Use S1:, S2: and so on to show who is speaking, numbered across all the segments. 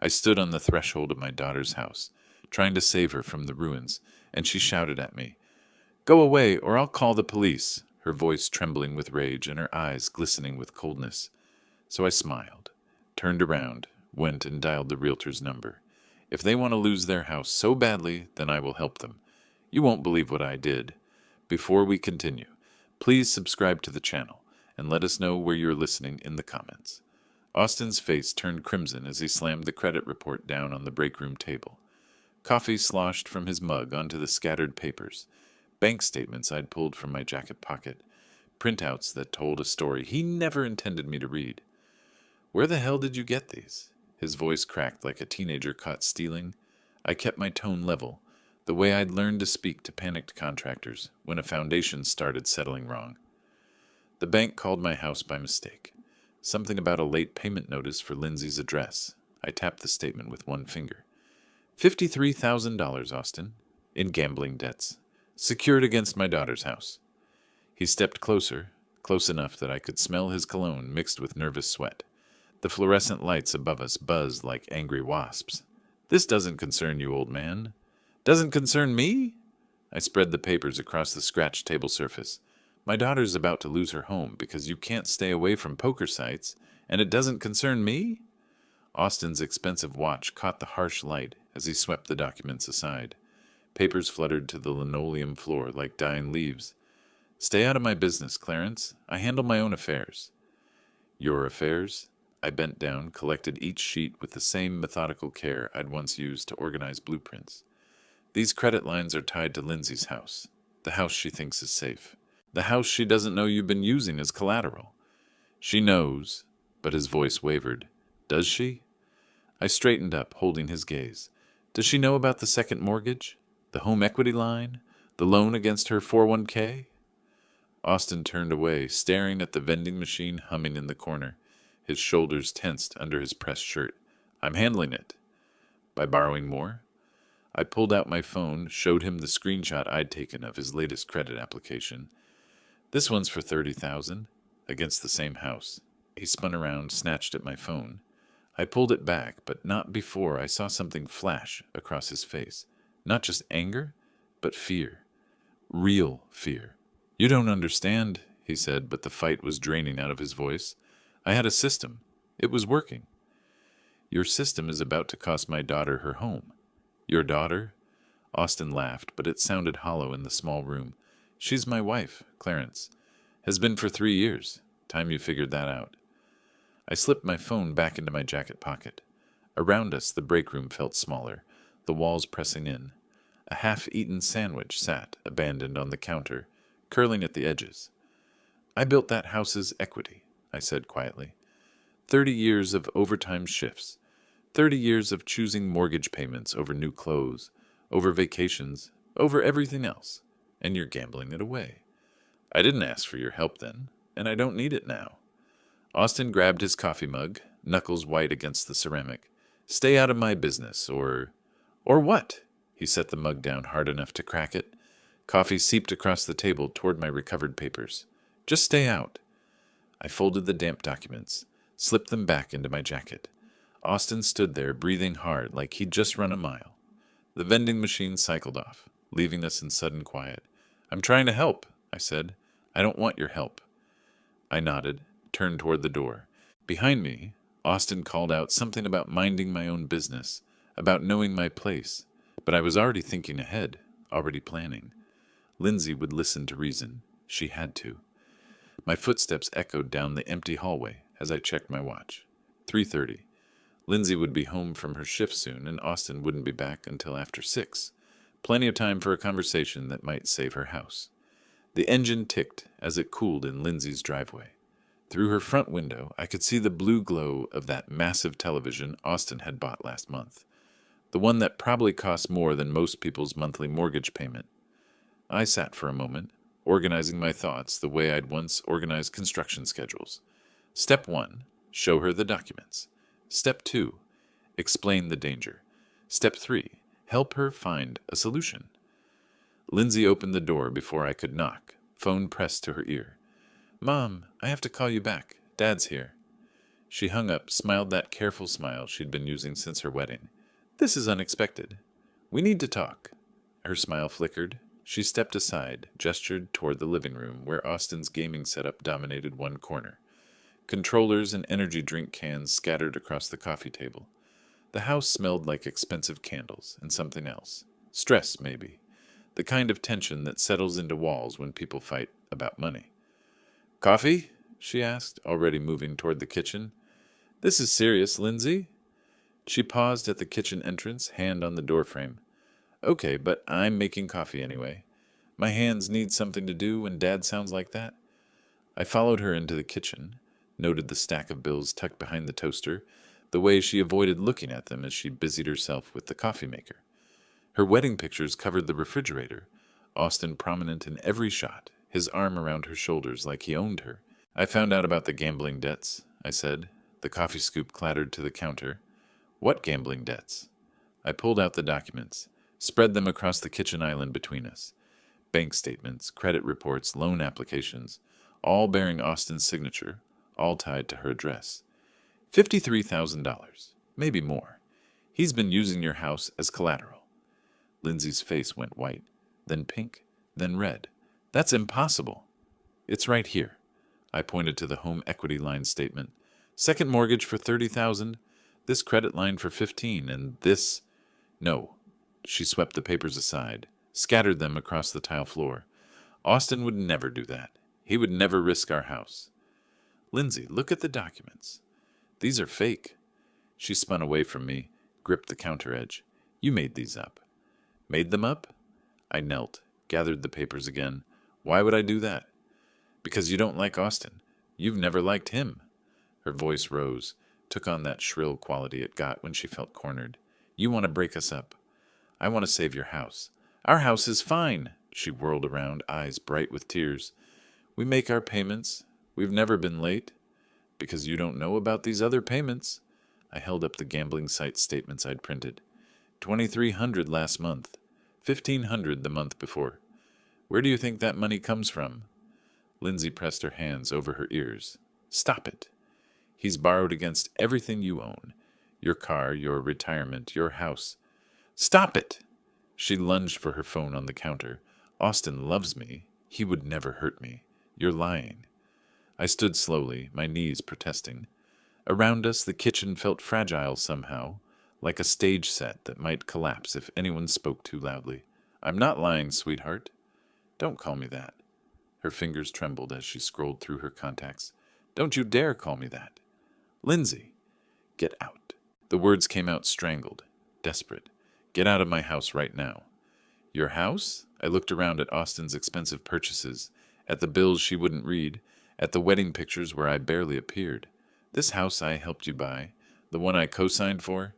S1: I stood on the threshold of my daughter's house, trying to save her from the ruins, and she shouted at me, "Go away, or I'll call the police," her voice trembling with rage and her eyes glistening with coldness. So I smiled, turned around, went and dialed the Realtor's number. If they want to lose their house so badly, then I will help them. You won't believe what I did. Before we continue, please subscribe to the channel and let us know where you're listening in the comments. Austin's face turned crimson as he slammed the credit report down on the break room table. Coffee sloshed from his mug onto the scattered papers. Bank statements I'd pulled from my jacket pocket. Printouts that told a story he never intended me to read. "Where the hell did you get these?" His voice cracked like a teenager caught stealing. I kept my tone level, the way I'd learned to speak to panicked contractors when a foundation started settling wrong. The bank called my house by mistake. Something about a late payment notice for Lindsay's address. I tapped the statement with one finger. $53,000, Austin, in gambling debts, secured against my daughter's house. He stepped closer, close enough that I could smell his cologne mixed with nervous sweat. The fluorescent lights above us buzzed like angry wasps. "This doesn't concern you, old man." "Doesn't concern me?" I spread the papers across the scratched table surface. "My daughter's about to lose her home because you can't stay away from poker sites, and it doesn't concern me?" Austin's expensive watch caught the harsh light as he swept the documents aside. Papers fluttered to the linoleum floor like dying leaves. "Stay out of my business, Clarence. I handle my own affairs." "Your affairs?" I bent down, collected each sheet with the same methodical care I'd once used to organize blueprints. "These credit lines are tied to Lindsay's house, the house she thinks is safe, the house she doesn't know you've been using as collateral." "She knows," but his voice wavered. "Does she?" I straightened up, holding his gaze. "Does she know about the second mortgage? The home equity line? The loan against her 401k?" Austin turned away, staring at the vending machine humming in the corner. His shoulders tensed under his pressed shirt. "I'm handling it." "By borrowing more?" I pulled out my phone, showed him the screenshot I'd taken of his latest credit application. "This one's for $30,000, against the same house." He spun around, snatched at my phone. I pulled it back, but not before I saw something flash across his face. Not just anger, but fear. Real fear. "You don't understand," he said, but the fight was draining out of his voice. "I had a system. It was working." "Your system is about to cost my daughter her home." "Your daughter?" Austin laughed, but it sounded hollow in the small room. "She's my wife, Clarence. Has been for 3 years. Time you figured that out." I slipped my phone back into my jacket pocket. Around us, the break room felt smaller, the walls pressing in. A half-eaten sandwich sat, abandoned on the counter, curling at the edges. "I built that house's equity," I said quietly. 30 years of overtime shifts. 30 years of choosing mortgage payments over new clothes, over vacations, over everything else. And you're gambling it away. I didn't ask for your help then, and I don't need it now. Austin grabbed his coffee mug, knuckles white against the ceramic. "Stay out of my business, or what?" He set the mug down hard enough to crack it. Coffee seeped across the table toward my recovered papers. "Just stay out." I folded the damp documents, slipped them back into my jacket. Austin stood there, breathing hard like he'd just run a mile. The vending machine cycled off, leaving us in sudden quiet. "I'm trying to help," I said. "I don't want your help." I nodded, turned toward the door. Behind me, Austin called out something about minding my own business, about knowing my place. But I was already thinking ahead, already planning. Lindsay would listen to reason. She had to. My footsteps echoed down the empty hallway as I checked my watch. 3:30. Lindsay would be home from her shift soon, and Austin wouldn't be back until after 6. Plenty of time for a conversation that might save her house. The engine ticked as it cooled in Lindsay's driveway. Through her front window, I could see the blue glow of that massive television Austin had bought last month. The one that probably cost more than most people's monthly mortgage payment. I sat for a moment, organizing my thoughts the way I'd once organized construction schedules. Step 1, show her the documents. Step 2, explain the danger. Step 3, help her find a solution. Lindsay opened the door before I could knock, phone pressed to her ear. "Mom, I have to call you back. Dad's here." She hung up, smiled that careful smile she'd been using since her wedding. This is unexpected. We need to talk. Her smile flickered. She stepped aside, gestured toward the living room, where Austin's gaming setup dominated one corner. Controllers and energy drink cans scattered across the coffee table. The house smelled like expensive candles and something else. Stress, maybe. The kind of tension that settles into walls when people fight about money. Coffee? She asked, already moving toward the kitchen. This is serious, Lindsay. She paused at the kitchen entrance, hand on the doorframe. Okay, but I'm making coffee anyway. My hands need something to do when Dad sounds like that. I followed her into the kitchen, noted the stack of bills tucked behind the toaster, the way she avoided looking at them as she busied herself with the coffee maker. Her wedding pictures covered the refrigerator, Austin prominent in every shot, his arm around her shoulders like he owned her. I found out about the gambling debts, I said. The coffee scoop clattered to the counter. What gambling debts? I pulled out the documents, spread them across the kitchen island between us. Bank statements, credit reports, loan applications, all bearing Austin's signature, all tied to her address. $53,000, maybe more. He's been using your house as collateral. Lindsay's face went white, then pink, then red. That's impossible. It's right here. I pointed to the home equity line statement. Second mortgage for $30,000, this credit line for $15,000, and this... No. She swept the papers aside, scattered them across the tile floor. Austin would never do that. He would never risk our house. Lindsay, look at the documents. These are fake. She spun away from me, gripped the counter edge. You made these up. Made them up? I knelt, gathered the papers again. Why would I do that? Because you don't like Austin. You've never liked him. Her voice rose, took on that shrill quality it got when she felt cornered. You want to break us up. I want to save your house. Our house is fine. She whirled around, eyes bright with tears. We make our payments. We've never been late. Because you don't know about these other payments. I held up the gambling site statements I'd printed. $2,300 last month. $1,500 the month before. Where do you think that money comes from? Lindsay pressed her hands over her ears. Stop it. He's borrowed against everything you own. Your car, your retirement, your house. Stop it! She lunged for her phone on the counter. Austin loves me. He would never hurt me. You're lying. I stood slowly, my knees protesting. Around us, the kitchen felt fragile somehow, like a stage set that might collapse if anyone spoke too loudly. I'm not lying, sweetheart. Don't call me that. Her fingers trembled as she scrolled through her contacts. Don't you dare call me that. Lindsay, get out. The words came out strangled, desperate. Get out of my house right now. Your house? I looked around at Austin's expensive purchases, at the bills she wouldn't read, at the wedding pictures where I barely appeared. This house I helped you buy, the one I co-signed for?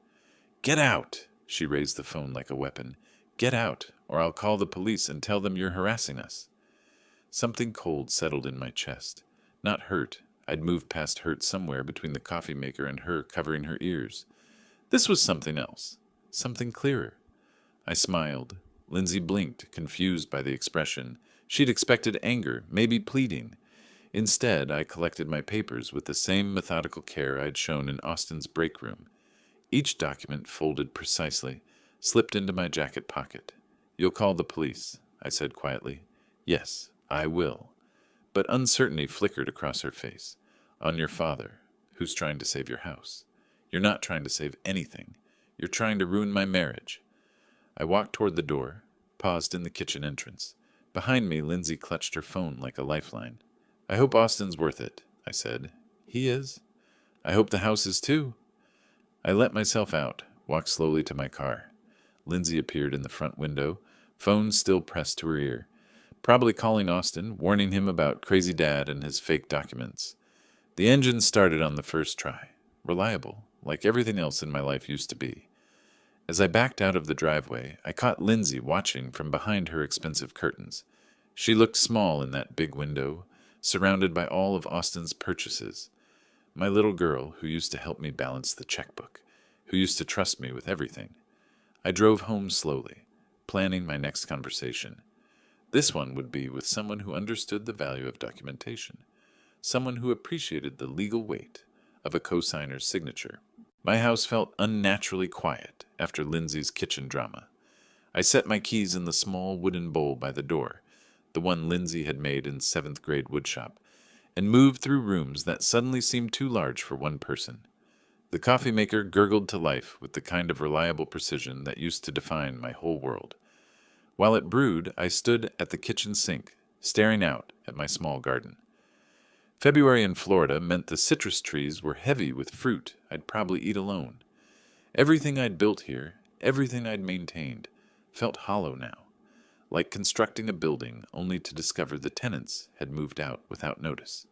S1: Get out! She raised the phone like a weapon. Get out, or I'll call the police and tell them you're harassing us. Something cold settled in my chest. Not hurt. I'd moved past hurt somewhere between the coffee maker and her covering her ears. This was something else. Something clearer. I smiled. Lindsay blinked, confused by the expression. She'd expected anger, maybe pleading. Instead, I collected my papers with the same methodical care I'd shown in Austin's break room. Each document folded precisely, slipped into my jacket pocket. You'll call the police, I said quietly. Yes, I will. But uncertainty flickered across her face. On your father, who's trying to save your house. You're not trying to save anything. You're trying to ruin my marriage. I walked toward the door, paused in the kitchen entrance. Behind me, Lindsay clutched her phone like a lifeline. I hope Austin's worth it, I said. He is. I hope the house is too. I let myself out, walked slowly to my car. Lindsay appeared in the front window, phone still pressed to her ear. Probably calling Austin, warning him about crazy dad and his fake documents. The engine started on the first try. Reliable, like everything else in my life used to be. As I backed out of the driveway, I caught Lindsay watching from behind her expensive curtains. She looked small in that big window, surrounded by all of Austin's purchases. My little girl who used to help me balance the checkbook, who used to trust me with everything. I drove home slowly, planning my next conversation. This one would be with someone who understood the value of documentation, someone who appreciated the legal weight of a cosigner's signature. My house felt unnaturally quiet after Lindsay's kitchen drama. I set my keys in the small wooden bowl by the door, the one Lindsay had made in seventh grade woodshop, and moved through rooms that suddenly seemed too large for one person. The coffee maker gurgled to life with the kind of reliable precision that used to define my whole world. While it brewed, I stood at the kitchen sink, staring out at my small garden. February in Florida meant the citrus trees were heavy with fruit I'd probably eat alone. Everything I'd built here, everything I'd maintained, felt hollow now, like constructing a building only to discover the tenants had moved out without notice.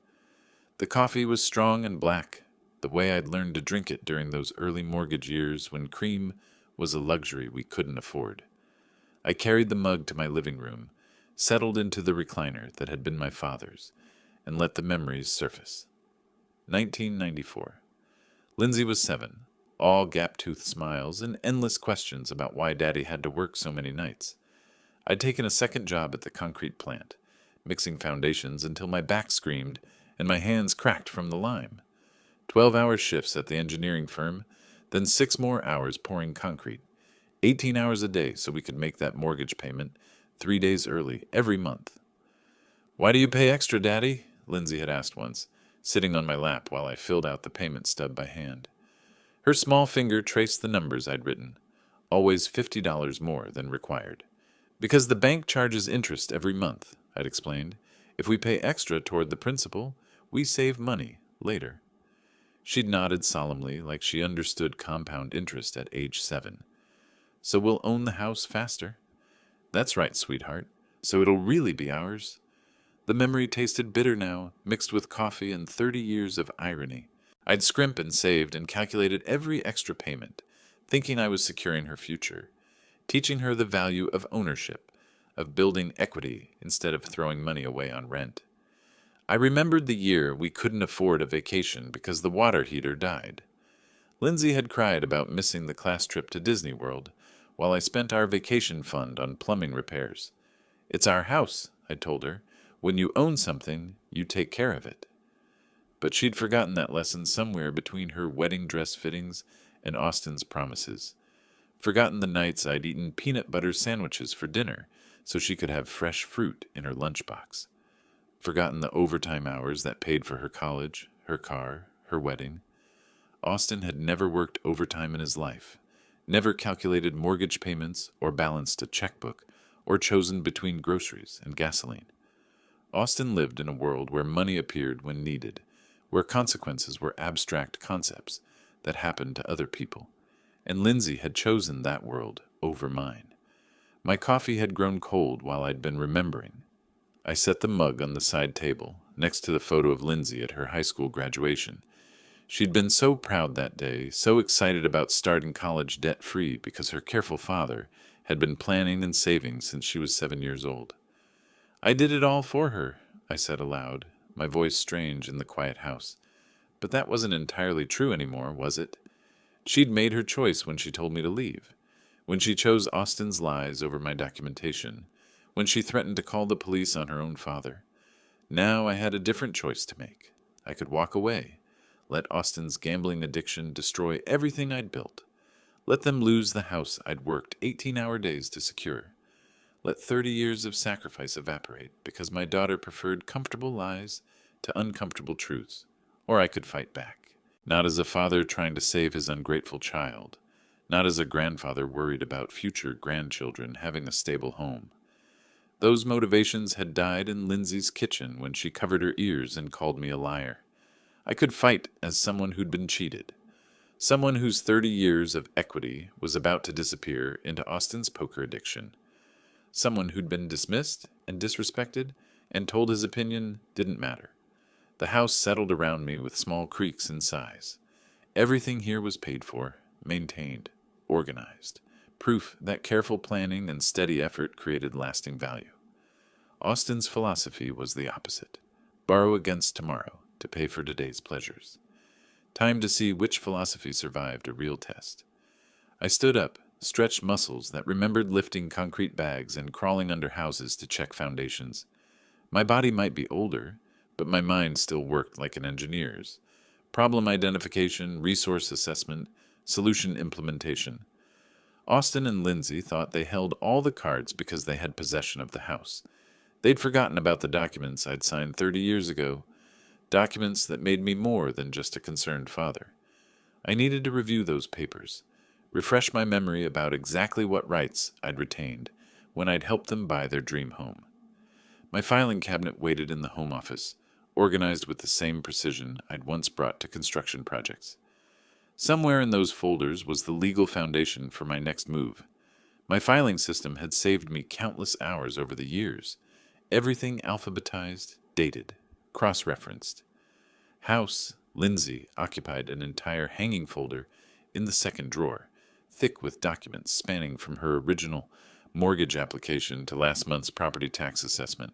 S1: The coffee was strong and black, the way I'd learned to drink it during those early mortgage years when cream was a luxury we couldn't afford. I carried the mug to my living room, settled into the recliner that had been my father's, and let the memories surface. 1994. Lindsay was 7, all gap-toothed smiles and endless questions about why Daddy had to work so many nights. I'd taken a second job at the concrete plant, mixing foundations until my back screamed and my hands cracked from the lime. 12-hour shifts at the engineering firm, then 6 more hours pouring concrete. 18 hours a day so we could make that mortgage payment 3 days early every month. "Why do you pay extra, Daddy?" Lindsay had asked once, sitting on my lap while I filled out the payment stub by hand. Her small finger traced the numbers I'd written, always $50 more than required. "Because the bank charges interest every month," I'd explained. "If we pay extra toward the principal, we save money later." She'd nodded solemnly like she understood compound interest at age 7. "So we'll own the house faster." "That's right, sweetheart. So it'll really be ours." The memory tasted bitter now, mixed with coffee and 30 years of irony. I'd scrimped and saved and calculated every extra payment, thinking I was securing her future, teaching her the value of ownership, of building equity instead of throwing money away on rent. I remembered the year we couldn't afford a vacation because the water heater died. Lindsay had cried about missing the class trip to Disney World, while I spent our vacation fund on plumbing repairs. "It's our house," I told her. "When you own something, you take care of it." But she'd forgotten that lesson somewhere between her wedding dress fittings and Austin's promises. Forgotten the nights I'd eaten peanut butter sandwiches for dinner so she could have fresh fruit in her lunchbox. Forgotten the overtime hours that paid for her college, her car, her wedding. Austin had never worked overtime in his life, never calculated mortgage payments or balanced a checkbook, or chosen between groceries and gasoline. Austin lived in a world where money appeared when needed, where consequences were abstract concepts that happened to other people, and Lindsay had chosen that world over mine. My coffee had grown cold while I'd been remembering. I set the mug on the side table, next to the photo of Lindsay at her high school graduation. She'd been so proud that day, so excited about starting college debt-free because her careful father had been planning and saving since she was 7 years old. "I did it all for her," I said aloud, my voice strange in the quiet house. But that wasn't entirely true anymore, was it? She'd made her choice when she told me to leave, when she chose Austin's lies over my documentation, when she threatened to call the police on her own father. Now I had a different choice to make. I could walk away, let Austin's gambling addiction destroy everything I'd built, let them lose the house I'd worked 18-hour days to secure. Let 30 years of sacrifice evaporate because my daughter preferred comfortable lies to uncomfortable truths, or I could fight back. Not as a father trying to save his ungrateful child, not as a grandfather worried about future grandchildren having a stable home. Those motivations had died in Lindsay's kitchen when she covered her ears and called me a liar. I could fight as someone who'd been cheated, someone whose 30 years of equity was about to disappear into Austin's poker addiction. Someone who'd been dismissed and disrespected and told his opinion didn't matter. The house settled around me with small creaks in size. Everything here was paid for, maintained, organized. Proof that careful planning and steady effort created lasting value. Austin's philosophy was the opposite. Borrow against tomorrow to pay for today's pleasures. Time to see which philosophy survived a real test. I stood up, stretched muscles that remembered lifting concrete bags and crawling under houses to check foundations. My body might be older, but my mind still worked like an engineer's. problem identification, resource assessment, solution implementation. Austin and Lindsay thought they held all the cards because they had possession of the house. They'd forgotten about the documents I'd signed 30 years ago, documents that made me more than just a concerned father. I needed to review those papers, refresh my memory about exactly what rights I'd retained when I'd helped them buy their dream home. My filing cabinet waited in the home office, organized with the same precision I'd once brought to construction projects. Somewhere in those folders was the legal foundation for my next move. My filing system had saved me countless hours over the years. Everything alphabetized, dated, cross-referenced. House, Lindsay occupied an entire hanging folder in the second drawer, thick with documents spanning from her original mortgage application to last month's property tax assessment.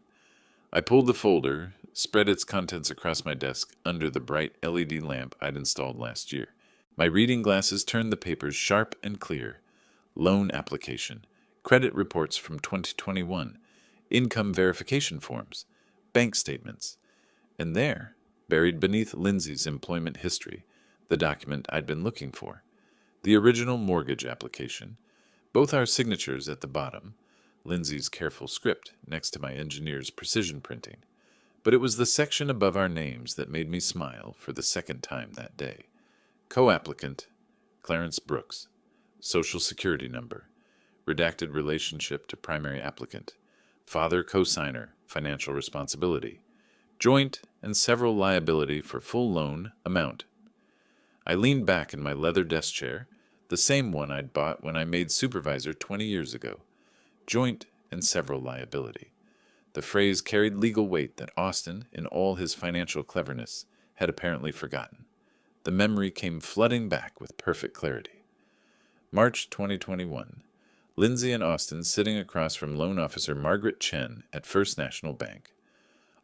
S1: I pulled the folder, spread its contents across my desk under the bright LED lamp I'd installed last year. My reading glasses turned the papers sharp and clear. Loan application, credit reports from 2021, income verification forms, bank statements. And there, buried beneath Lindsay's employment history, the document I'd been looking for. The original mortgage application, both our signatures at the bottom, Lindsay's careful script next to my engineer's precision printing. But it was the section above our names that made me smile for the second time that day. Co-applicant, Clarence Brooks. Social Security number. Redacted relationship to primary applicant. Father co-signer, financial responsibility. Joint and several liability for full loan amount. I leaned back in my leather desk chair, the same one I'd bought when I made supervisor 20 years ago. Joint and several liability. The phrase carried legal weight that Austin, in all his financial cleverness, had apparently forgotten. The memory came flooding back with perfect clarity. March 2021. Lindsay and Austin sitting across from loan officer Margaret Chen at First National Bank.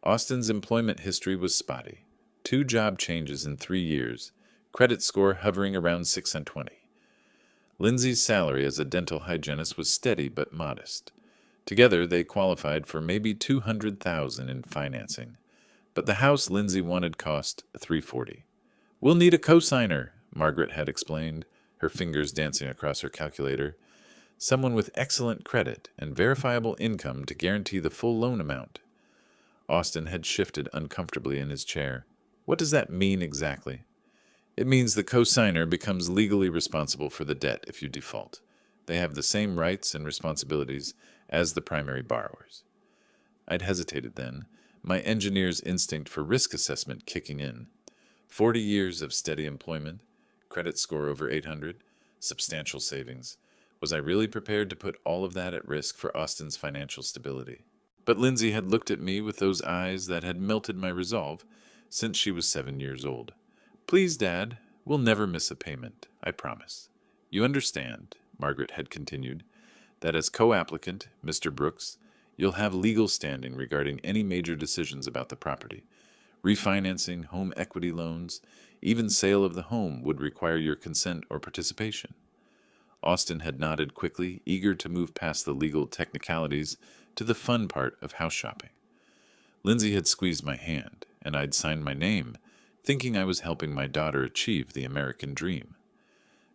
S1: Austin's employment history was spotty. 2 job changes in 3 years, credit score hovering around 620. Lindsay's salary as a dental hygienist was steady but modest. Together they qualified for maybe $200,000 in financing, but the house Lindsay wanted cost $340. "We'll need a cosigner," Margaret had explained, her fingers dancing across her calculator. "Someone with excellent credit and verifiable income to guarantee the full loan amount." Austin had shifted uncomfortably in his chair. "What does that mean exactly?" "It means the cosigner becomes legally responsible for the debt if you default. They have the same rights and responsibilities as the primary borrowers." I'd hesitated then, my engineer's instinct for risk assessment kicking in. 40 years of steady employment, credit score over 800, substantial savings. Was I really prepared to put all of that at risk for Austin's financial stability? But Lindsay had looked at me with those eyes that had melted my resolve since she was 7 years old. "Please, Dad, we'll never miss a payment, I promise. You understand," Margaret had continued, "that as co-applicant, Mr. Brooks, you'll have legal standing regarding any major decisions about the property. Refinancing, home equity loans, even sale of the home would require your consent or participation." Austin had nodded quickly, eager to move past the legal technicalities to the fun part of house shopping. Lindsay had squeezed my hand, and I'd signed my name, thinking I was helping my daughter achieve the American dream.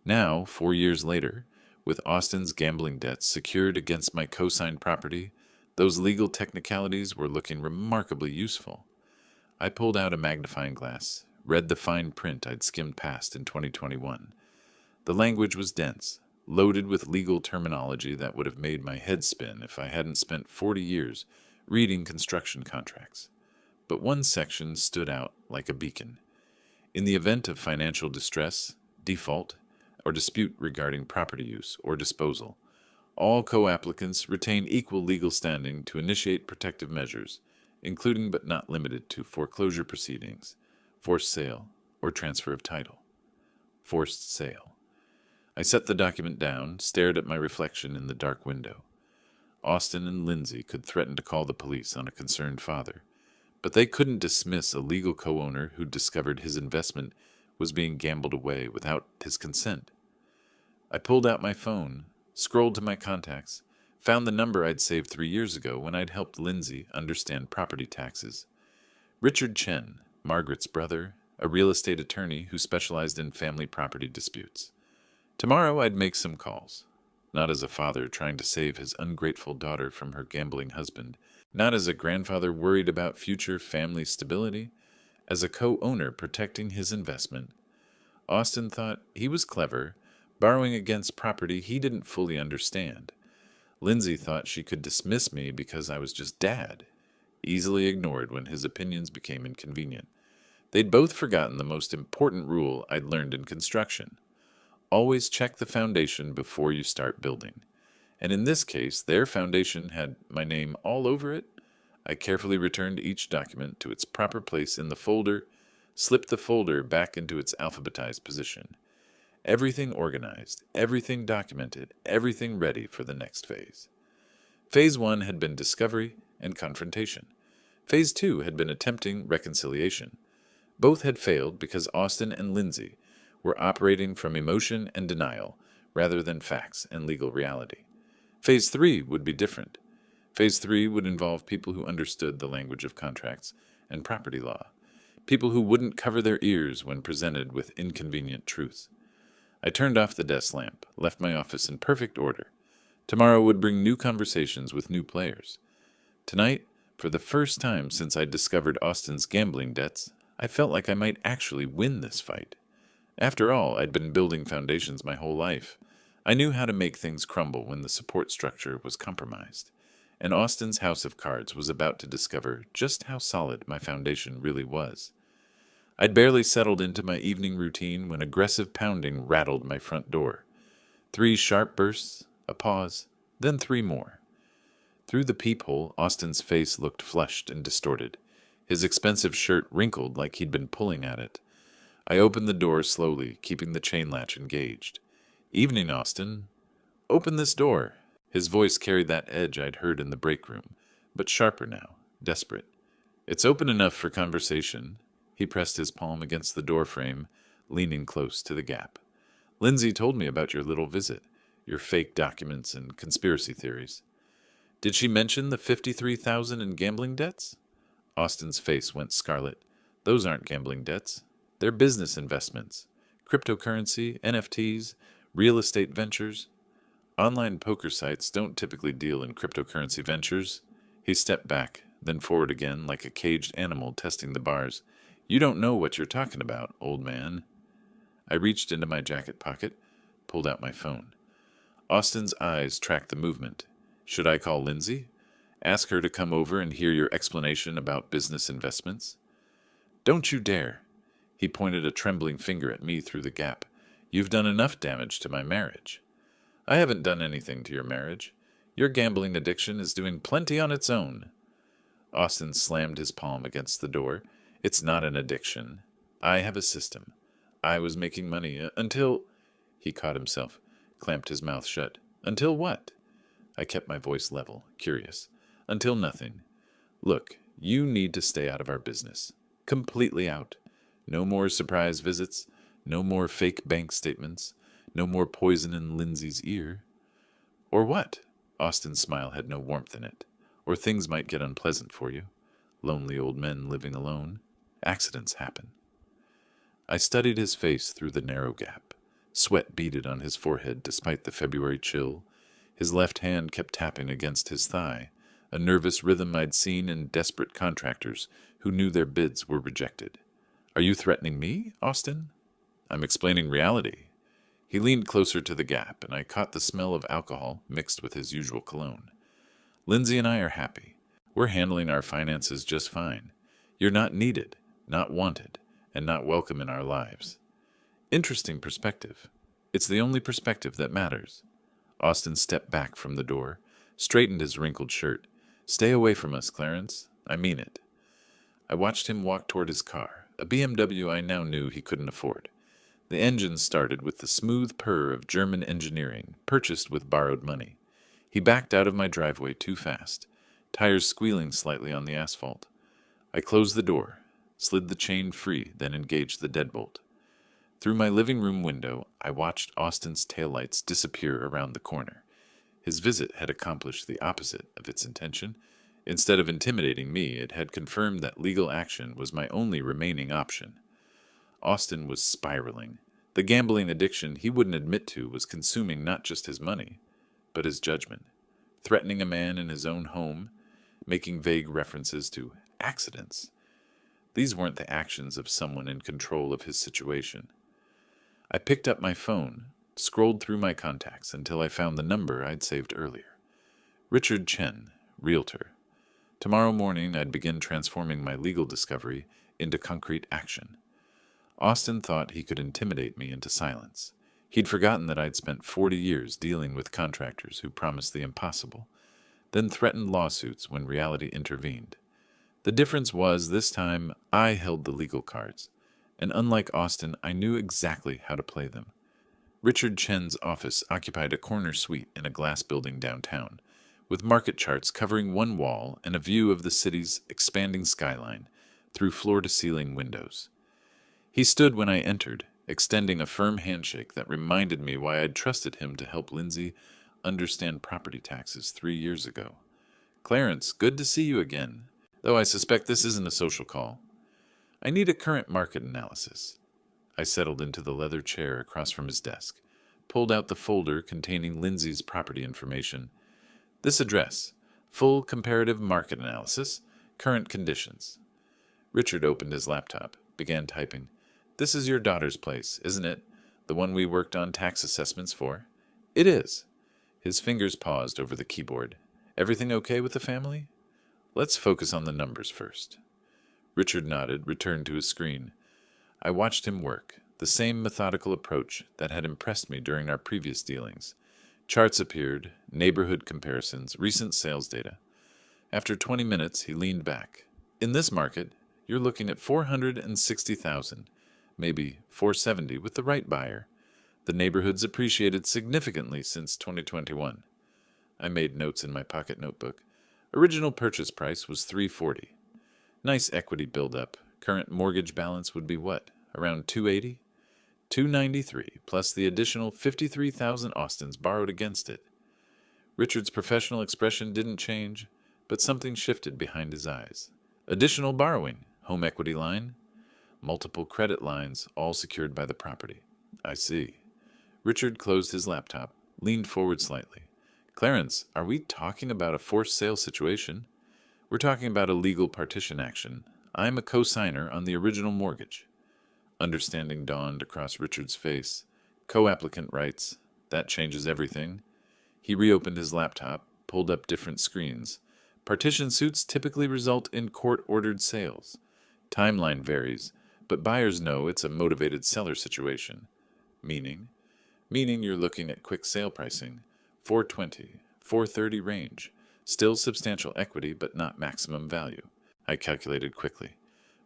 S1: Now, 4 years later, with Austin's gambling debts secured against my co-signed property, those legal technicalities were looking remarkably useful. I pulled out a magnifying glass, read the fine print I'd skimmed past in 2021. The language was dense, loaded with legal terminology that would have made my head spin if I hadn't spent 40 years reading construction contracts. But one section stood out like a beacon. In the event of financial distress, default, or dispute regarding property use or disposal, all co-applicants retain equal legal standing to initiate protective measures, including but not limited to foreclosure proceedings, forced sale, or transfer of title. Forced sale. I set the document down, stared at my reflection in the dark window. Austin and Lindsay could threaten to call the police on a concerned father, but they couldn't dismiss a legal co-owner who discovered his investment was being gambled away without his consent. I pulled out my phone, scrolled to my contacts, found the number I'd saved 3 years ago when I'd helped Lindsay understand property taxes. Richard Chen, Margaret's brother, a real estate attorney who specialized in family property disputes. Tomorrow I'd make some calls. Not as a father trying to save his ungrateful daughter from her gambling husband, not as a grandfather worried about future family stability, as a co-owner protecting his investment. Austin thought he was clever, borrowing against property he didn't fully understand. Lindsay thought she could dismiss me because I was just dad, easily ignored when his opinions became inconvenient. They'd both forgotten the most important rule I'd learned in construction. Always check the foundation before you start building. And in this case, their foundation had my name all over it. I carefully returned each document to its proper place in the folder, slipped the folder back into its alphabetized position. Everything organized, everything documented, everything ready for the next phase. Phase 1 had been discovery and confrontation. Phase 2 had been attempting reconciliation. Both had failed because Austin and Lindsay were operating from emotion and denial rather than facts and legal reality. Phase 3 would be different. Phase 3 would involve people who understood the language of contracts and property law, people who wouldn't cover their ears when presented with inconvenient truths. I turned off the desk lamp, left my office in perfect order. Tomorrow would bring new conversations with new players. Tonight, for the first time since I'd discovered Austin's gambling debts, I felt like I might actually win this fight. After all, I'd been building foundations my whole life. I knew how to make things crumble when the support structure was compromised. And Austin's house of cards was about to discover just how solid my foundation really was. I'd barely settled into my evening routine when aggressive pounding rattled my front door. 3 sharp bursts, a pause, then 3 more. Through the peephole, Austin's face looked flushed and distorted. His expensive shirt wrinkled like he'd been pulling at it. I opened the door slowly, keeping the chain latch engaged. "Evening, Austin. Open this door." His voice carried that edge I'd heard in the break room, but sharper now, desperate. "It's open enough for conversation." He pressed his palm against the door frame, leaning close to the gap. "Lindsay told me about your little visit, your fake documents and conspiracy theories." "Did she mention the $53,000 in gambling debts?" Austin's face went scarlet. "Those aren't gambling debts. They're business investments. Cryptocurrency, NFTs, real estate ventures. Online poker sites don't typically deal in cryptocurrency ventures." He stepped back, then forward again like a caged animal testing the bars. "You don't know what you're talking about, old man." I reached into my jacket pocket, pulled out my phone. Austin's eyes tracked the movement. "Should I call Lindsay? Ask her to come over and hear your explanation about business investments?" "Don't you dare." He pointed a trembling finger at me through the gap. "You've done enough damage to my marriage." "I haven't done anything to your marriage. Your gambling addiction is doing plenty on its own." Austin slammed his palm against the door. "It's not an addiction. I have a system. I was making money until—" He caught himself, clamped his mouth shut. "Until what?" I kept my voice level, curious. "Until nothing. Look, you need to stay out of our business. Completely out. No more surprise visits. No more fake bank statements. No more poison in Lindsay's ear." "Or what?" Austin's smile had no warmth in it. "Or things might get unpleasant for you. Lonely old men living alone. Accidents happen." I studied his face through the narrow gap. Sweat beaded on his forehead despite the February chill. His left hand kept tapping against his thigh, a nervous rhythm I'd seen in desperate contractors who knew their bids were rejected. "Are you threatening me, Austin?" "I'm explaining reality." He leaned closer to the gap, and I caught the smell of alcohol mixed with his usual cologne. "Lindsay and I are happy. We're handling our finances just fine. You're not needed, not wanted, and not welcome in our lives." Interesting perspective. It's the only perspective that matters. Austin stepped back from the door, straightened his wrinkled shirt. "Stay away from us, Clarence. I mean it." I watched him walk toward his car, a BMW I now knew he couldn't afford. The engine started with the smooth purr of German engineering, purchased with borrowed money. He backed out of my driveway too fast, tires squealing slightly on the asphalt. I closed the door, slid the chain free, then engaged the deadbolt. Through my living room window, I watched Austin's taillights disappear around the corner. His visit had accomplished the opposite of its intention. Instead of intimidating me, it had confirmed that legal action was my only remaining option. Austin was spiraling. The gambling addiction he wouldn't admit to was consuming not just his money, but his judgment, threatening a man in his own home, making vague references to accidents. These weren't the actions of someone in control of his situation. I picked up my phone, scrolled through my contacts until I found the number I'd saved earlier. Richard Chen, Realtor. Tomorrow morning I'd begin transforming my legal discovery into concrete action. Austin thought he could intimidate me into silence. He'd forgotten that I'd spent 40 years dealing with contractors who promised the impossible, then threatened lawsuits when reality intervened. The difference was, this time, I held the legal cards, and unlike Austin, I knew exactly how to play them. Richard Chen's office occupied a corner suite in a glass building downtown, with market charts covering one wall and a view of the city's expanding skyline through floor-to-ceiling windows. He stood when I entered, extending a firm handshake that reminded me why I'd trusted him to help Lindsay understand property taxes 3 years ago. "Clarence, good to see you again, though I suspect this isn't a social call. I need a current market analysis." I settled into the leather chair across from his desk, pulled out the folder containing Lindsay's property information. "This address, full comparative market analysis, current conditions." Richard opened his laptop, began typing. "This is your daughter's place, isn't it? The one we worked on tax assessments for?" "It is." His fingers paused over the keyboard. "Everything okay with the family?" "Let's focus on the numbers first." Richard nodded, returned to his screen. I watched him work, the same methodical approach that had impressed me during our previous dealings. Charts appeared, neighborhood comparisons, recent sales data. After 20 minutes, he leaned back. "In this market, you're looking at 460,000, maybe 470 with the right buyer. The neighborhood's appreciated significantly since 2021. I made notes in my pocket notebook. Original purchase price was 340. Nice equity buildup. Current mortgage balance would be what? Around 280? 293, plus the additional 53,000 Austins borrowed against it. Richard's professional expression didn't change, but something shifted behind his eyes. Additional borrowing, home equity line, multiple credit lines, all secured by the property. I see. Richard closed his laptop, leaned forward slightly. "Clarence, are we talking about a forced sale situation?" "We're talking about a legal partition action. I'm a co-signer on the original mortgage." Understanding dawned across Richard's face. Co-applicant rights. That changes everything. He reopened his laptop, pulled up different screens. Partition suits typically result in court-ordered sales. Timeline varies, but buyers know it's a motivated seller situation. Meaning you're looking at quick sale pricing, 420, 430 range. Still substantial equity, but not maximum value. I calculated quickly.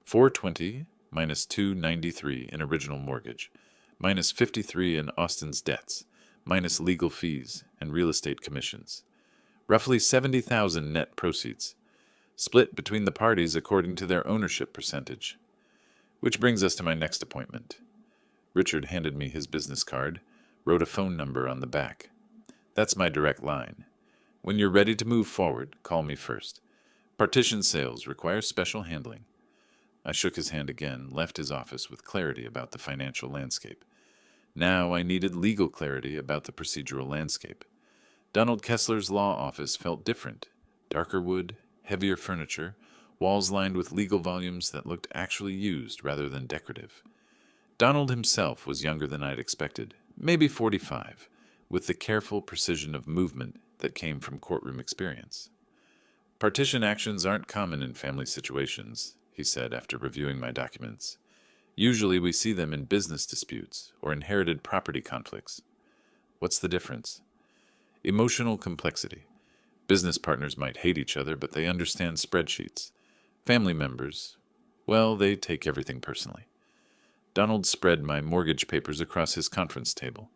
S1: 420 minus 293 in original mortgage, minus 53 in Austin's debts, minus legal fees and real estate commissions. Roughly 70,000 net proceeds, split between the parties according to their ownership percentage. Which brings us to my next appointment. Richard handed me his business card, wrote a phone number on the back. "That's my direct line. When you're ready to move forward, call me first. Partition sales require special handling." I shook his hand again, left his office with clarity about the financial landscape. Now I needed legal clarity about the procedural landscape. Donald Kessler's law office felt different. Darker wood, heavier furniture, walls lined with legal volumes that looked actually used rather than decorative. Donald himself was younger than I'd expected, maybe 45, with the careful precision of movement that came from courtroom experience. "Partition actions aren't common in family situations," he said after reviewing my documents. "Usually we see them in business disputes or inherited property conflicts." "What's the difference?" "Emotional complexity. Business partners might hate each other, but they understand spreadsheets. Family members, well, they take everything personally." Donald spread my mortgage papers across his conference table.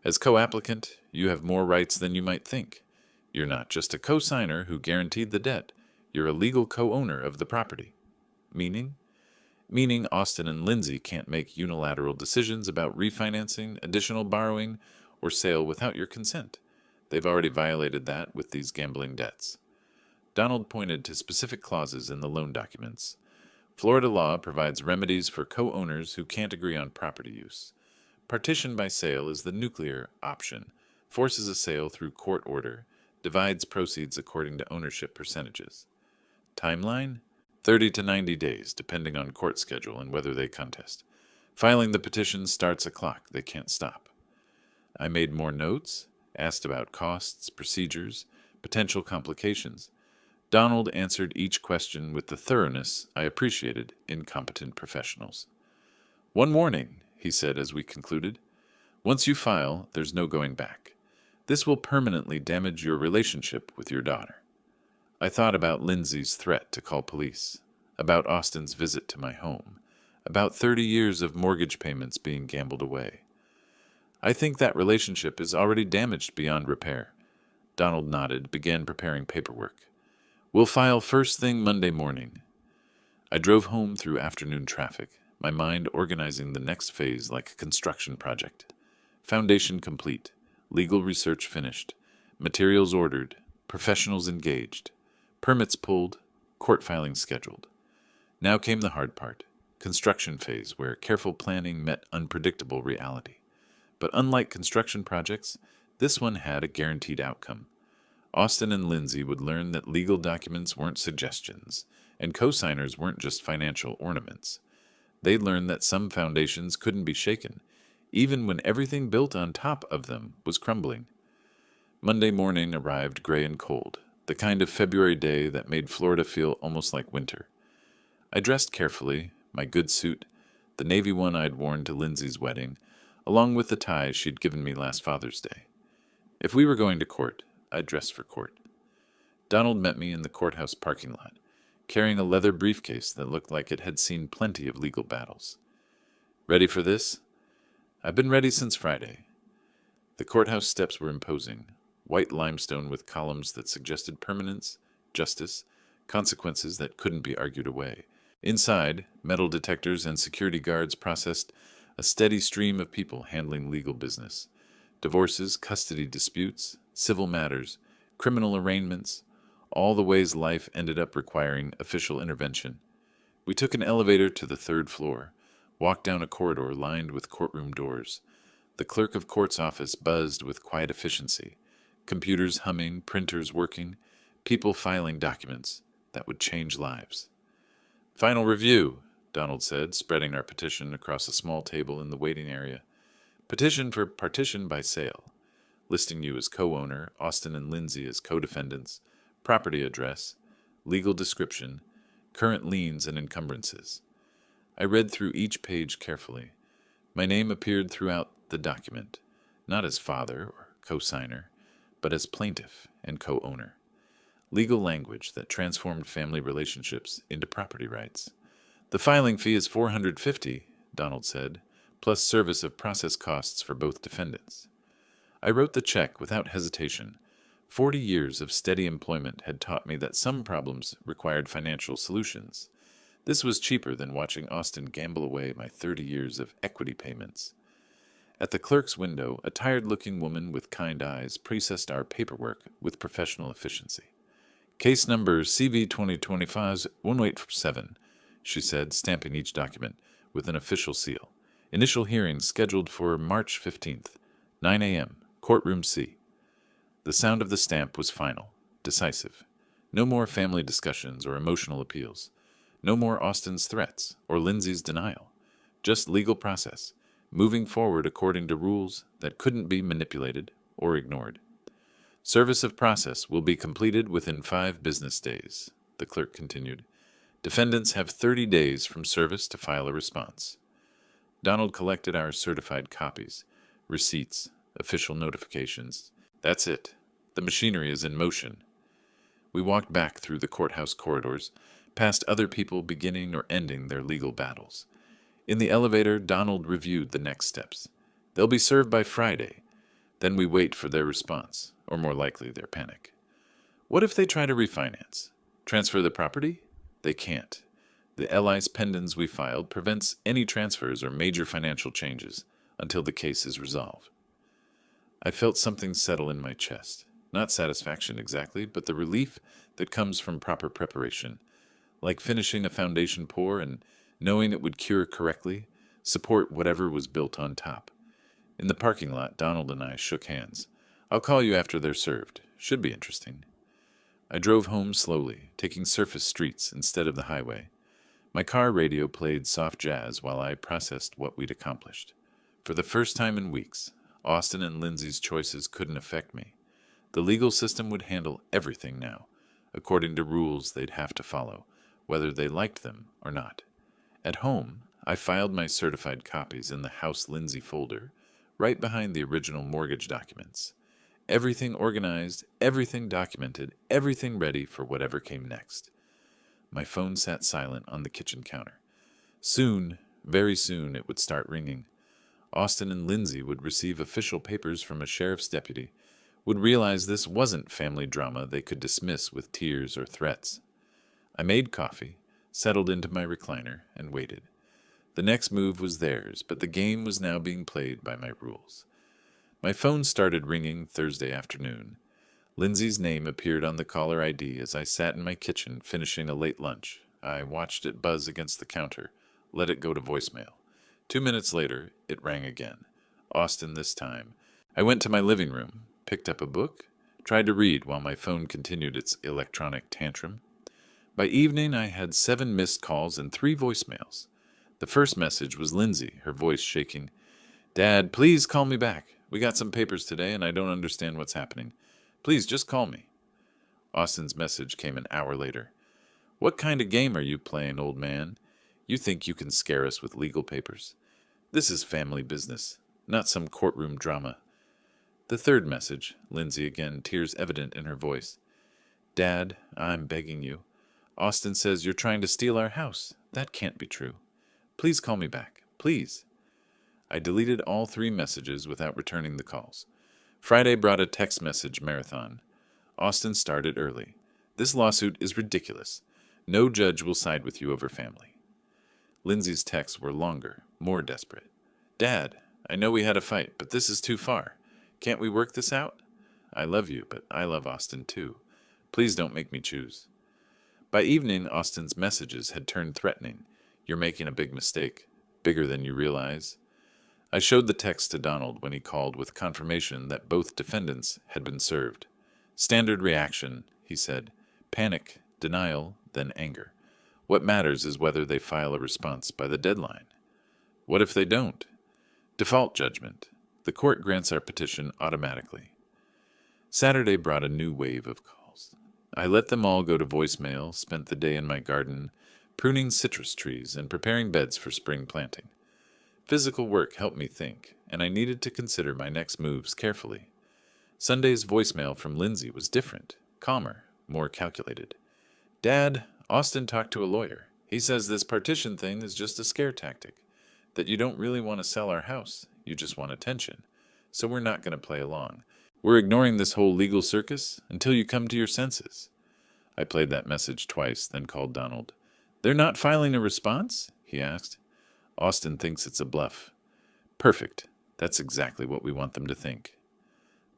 S1: "As co-applicant, you have more rights than you might think. You're not just a co-signer who guaranteed the debt. You're a legal co-owner of the property." "Meaning?" "Meaning Austin and Lindsay can't make unilateral decisions about refinancing, additional borrowing, or sale without your consent. They've already violated that with these gambling debts." Donald pointed to specific clauses in the loan documents. Florida law provides remedies for co-owners who can't agree on property use. Partition by sale is the nuclear option, forces a sale through court order, divides proceeds according to ownership percentages. Timeline? 30 to 90 days, depending on court schedule and whether they contest. Filing the petition starts a clock they can't stop. I made more notes, asked about costs, procedures, potential complications. Donald answered each question with the thoroughness I appreciated in competent professionals. "One warning," he said as we concluded. "Once you file, there's no going back. This will permanently damage your relationship with your daughter." I thought about Lindsay's threat to call police, about Austin's visit to my home, about 30 years of mortgage payments being gambled away. "I think that relationship is already damaged beyond repair." Donald nodded, began preparing paperwork. "We'll file first thing Monday morning." I drove home through afternoon traffic, my mind organizing the next phase like a construction project. Foundation complete, legal research finished, materials ordered, professionals engaged, permits pulled, court filing scheduled. Now came the hard part, construction phase, where careful planning met unpredictable reality. But unlike construction projects, this one had a guaranteed outcome. Austin and Lindsay would learn that legal documents weren't suggestions, and co-signers weren't just financial ornaments. They'd learn that some foundations couldn't be shaken, even when everything built on top of them was crumbling. Monday morning arrived gray and cold, the kind of February day that made Florida feel almost like winter. I dressed carefully, my good suit, the navy one I'd worn to Lindsay's wedding, along with the tie she'd given me last Father's Day. If we were going to court, I'd dress for court. Donald met me in the courthouse parking lot, carrying a leather briefcase that looked like it had seen plenty of legal battles. "Ready for this?" "I've been ready since Friday." The courthouse steps were imposing, white limestone with columns that suggested permanence, justice, consequences that couldn't be argued away. Inside, metal detectors and security guards processed a steady stream of people handling legal business. Divorces, custody disputes, civil matters, criminal arraignments, all the ways life ended up requiring official intervention. We took an elevator to the 3rd floor, walked down a corridor lined with courtroom doors. The clerk of court's office buzzed with quiet efficiency, computers humming, printers working, people filing documents that would change lives. "Final review," Donald said, spreading our petition across a small table in the waiting area. "Petition for partition by sale, listing you as co-owner, Austin and Lindsay as co-defendants, property address, legal description, current liens and encumbrances." I read through each page carefully. My name appeared throughout the document, not as father or co-signer, but as plaintiff and co-owner. Legal language that transformed family relationships into property rights. "The filing fee is $450, Donald said, plus service of process costs for both defendants." I wrote the check without hesitation. 40 years of steady employment had taught me that some problems required financial solutions. This was cheaper than watching Austin gamble away my 30 years of equity payments. At the clerk's window, a tired-looking woman with kind eyes processed our paperwork with professional efficiency. "Case number CV 2025-187, she said, stamping each document with an official seal. "Initial hearing scheduled for March 15th, 9 a.m., courtroom C." The sound of the stamp was final, decisive. No more family discussions or emotional appeals. No more Austin's threats or Lindsay's denial. Just legal process, moving forward according to rules that couldn't be manipulated or ignored. "Service of process will be completed within 5 business days," the clerk continued. "Defendants have 30 days from service to file a response." Donald collected our certified copies, receipts, official notifications. "That's it. The machinery is in motion." We walked back through the courthouse corridors, past other people beginning or ending their legal battles. In the elevator, Donald reviewed the next steps. "They'll be served by Friday. Then we wait for their response, or more likely their panic. What if they try to refinance? Transfer the property? They can't. The LI's pendants we filed prevents any transfers or major financial changes until the case is resolved." I felt something settle in my chest. Not satisfaction exactly, but the relief that comes from proper preparation. like finishing a foundation pour and knowing it would cure correctly, support whatever was built on top. In the parking lot, Donald and I shook hands. I'll call you after they're served. Should be interesting. I drove home slowly, taking surface streets instead of the highway. My car radio played soft jazz while I processed what we'd accomplished. For the first time in weeks, Austin and Lindsay's choices couldn't affect me. The legal system would handle everything now, according to rules they'd have to follow, whether they liked them or not. At home, I filed my certified copies in the House Lindsay folder, right behind the original mortgage documents. Everything organized, everything documented, everything ready for whatever came next. My phone sat silent on the kitchen counter. Soon, very soon, it would start ringing. Austin and Lindsay would receive official papers from a sheriff's deputy, would realize this wasn't family drama they could dismiss with tears or threats. I made coffee, settled into my recliner, and waited. The next move was theirs, but the game was now being played by my rules. My phone started ringing Thursday afternoon. Lindsay's name appeared on the caller ID as I sat in my kitchen finishing a late lunch. I watched it buzz against the counter, let it go to voicemail. 2 minutes later, it rang again. Austin this time. I went to my living room, picked up a book, tried to read while my phone continued its electronic tantrum. By evening, I had 7 missed calls and 3 voicemails. The first message was Lindsay, her voice shaking. "Dad, please call me back. We got some papers today and I don't understand what's happening. Please just call me." Austin's message came an hour later. "What kind of game are you playing, old man? You think you can scare us with legal papers? This is family business, not some courtroom drama." The third message, Lindsay again, tears evident in her voice. "Dad, I'm begging you. Austin says you're trying to steal our house. That can't be true. Please call me back. Please." I deleted all 3 messages without returning the calls. Friday brought a text message marathon. Austin started early. "This lawsuit is ridiculous. No judge will side with you over family." Lindsay's texts were longer, more desperate. "Dad, I know we had a fight, but this is too far. Can't we work this out? I love you, but I love Austin too. Please don't make me choose." By evening, Austin's messages had turned threatening. "You're making a big mistake, bigger than you realize." I showed the text to Donald when he called with confirmation that both defendants had been served. "Standard reaction," he said. "Panic, denial, then anger. What matters is whether they file a response by the deadline. What if they don't? Default judgment. The court grants our petition automatically." Saturday brought a new wave of calls. I let them all go to voicemail, spent the day in my garden, pruning citrus trees and preparing beds for spring planting. Physical work helped me think, and I needed to consider my next moves carefully. Sunday's voicemail from Lindsay was different, calmer, more calculated. "Dad, Austin talked to a lawyer. He says this partition thing is just a scare tactic, that you don't really want to sell our house, you just want attention, so we're not going to play along. We're ignoring this whole legal circus until you come to your senses." I played that message twice, then called Donald. "They're not filing a response?" he asked. "Austin thinks it's a bluff." "Perfect. That's exactly what we want them to think."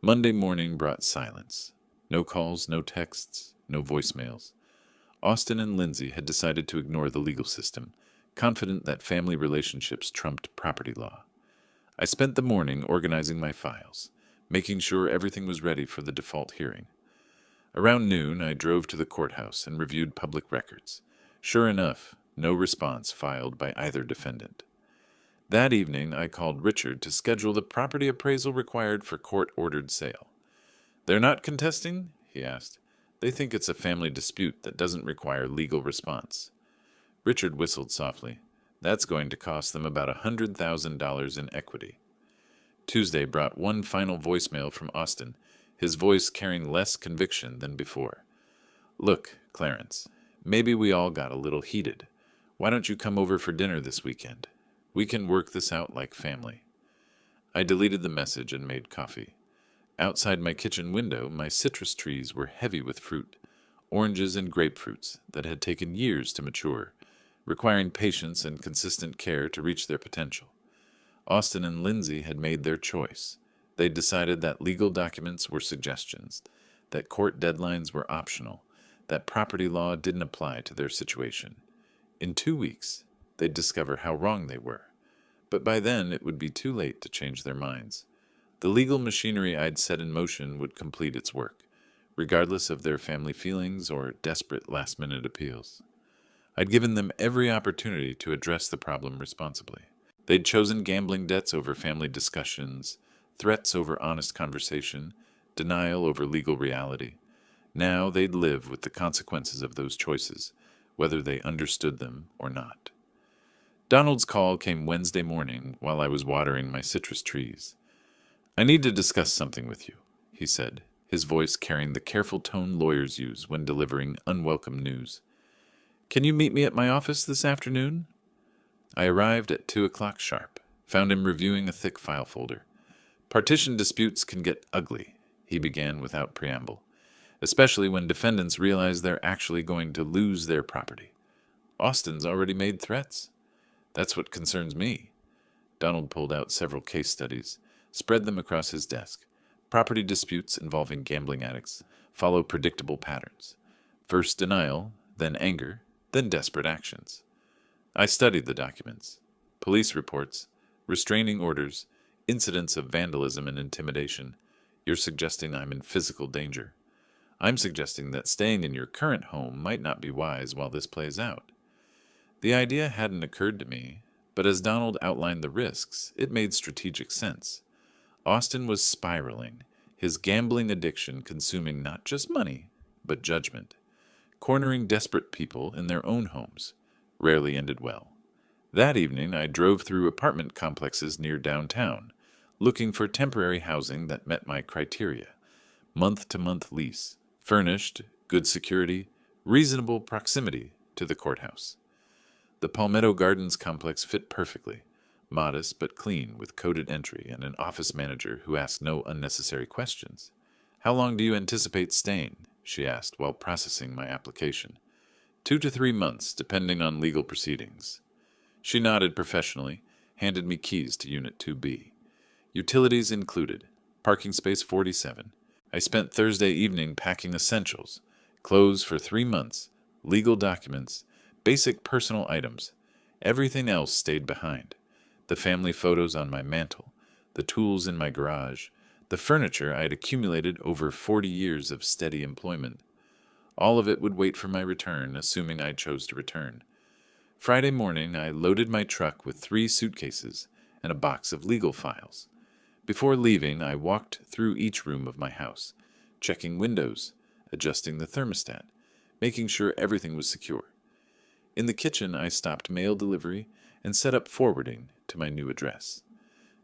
S1: Monday morning brought silence. No calls, no texts, no voicemails. Austin and Lindsay had decided to ignore the legal system, confident that family relationships trumped property law. I spent the morning organizing my files, making sure everything was ready for the default hearing. Around noon, I drove to the courthouse and reviewed public records. Sure enough, no response filed by either defendant. That evening, I called Richard to schedule the property appraisal required for court-ordered sale. "They're not contesting?" he asked. "They think it's a family dispute that doesn't require legal response." Richard whistled softly. "That's going to cost them about $100,000 in equity." Tuesday brought one final voicemail from Austin, his voice carrying less conviction than before. "Look, Clarence, maybe we all got a little heated. Why don't you come over for dinner this weekend? We can work this out like family." I deleted the message and made coffee. Outside my kitchen window, my citrus trees were heavy with fruit, oranges and grapefruits that had taken years to mature, requiring patience and consistent care to reach their potential. Austin and Lindsay had made their choice. They decided that legal documents were suggestions, that court deadlines were optional, that property law didn't apply to their situation. In 2 weeks, they'd discover how wrong they were, but by then it would be too late to change their minds. The legal machinery I'd set in motion would complete its work, regardless of their family feelings or desperate last-minute appeals. I'd given them every opportunity to address the problem responsibly. They'd chosen gambling debts over family discussions, threats over honest conversation, denial over legal reality. Now they'd live with the consequences of those choices, whether they understood them or not. Donald's call came Wednesday morning while I was watering my citrus trees. "I need to discuss something with you," he said, his voice carrying the careful tone lawyers use when delivering unwelcome news. "Can you meet me at my office this afternoon?" I arrived at 2 o'clock sharp, found him reviewing a thick file folder. "Partition disputes can get ugly," he began without preamble, "especially when defendants realize they're actually going to lose their property. Austin's already made threats. That's what concerns me." Donald pulled out several case studies, spread them across his desk. Property disputes involving gambling addicts follow predictable patterns. First denial, then anger, then desperate actions. I studied the documents. Police reports, restraining orders, incidents of vandalism and intimidation. You're suggesting I'm in physical danger. I'm suggesting that staying in your current home might not be wise while this plays out. The idea hadn't occurred to me, but as Donald outlined the risks, it made strategic sense. Austin was spiraling, his gambling addiction consuming not just money, but judgment. Cornering desperate people in their own homes rarely ended well. That evening, I drove through apartment complexes near downtown, looking for temporary housing that met my criteria. Month-to-month lease, furnished, good security, reasonable proximity to the courthouse. The Palmetto Gardens complex fit perfectly, modest but clean with coded entry and an office manager who asked no unnecessary questions. "How long do you anticipate staying?" she asked while processing my application. 2 to 3 months, depending on legal proceedings. She nodded professionally, handed me keys to Unit 2B. Utilities included. Parking space 47. I spent Thursday evening packing essentials, clothes for 3 months, legal documents, basic personal items. Everything else stayed behind. The family photos on my mantle, the tools in my garage, the furniture I had accumulated over 40 years of steady employment. All of it would wait for my return, assuming I chose to return. Friday morning, I loaded my truck with 3 suitcases and a box of legal files. Before leaving, I walked through each room of my house, checking windows, adjusting the thermostat, making sure everything was secure. In the kitchen, I stopped mail delivery and set up forwarding to my new address.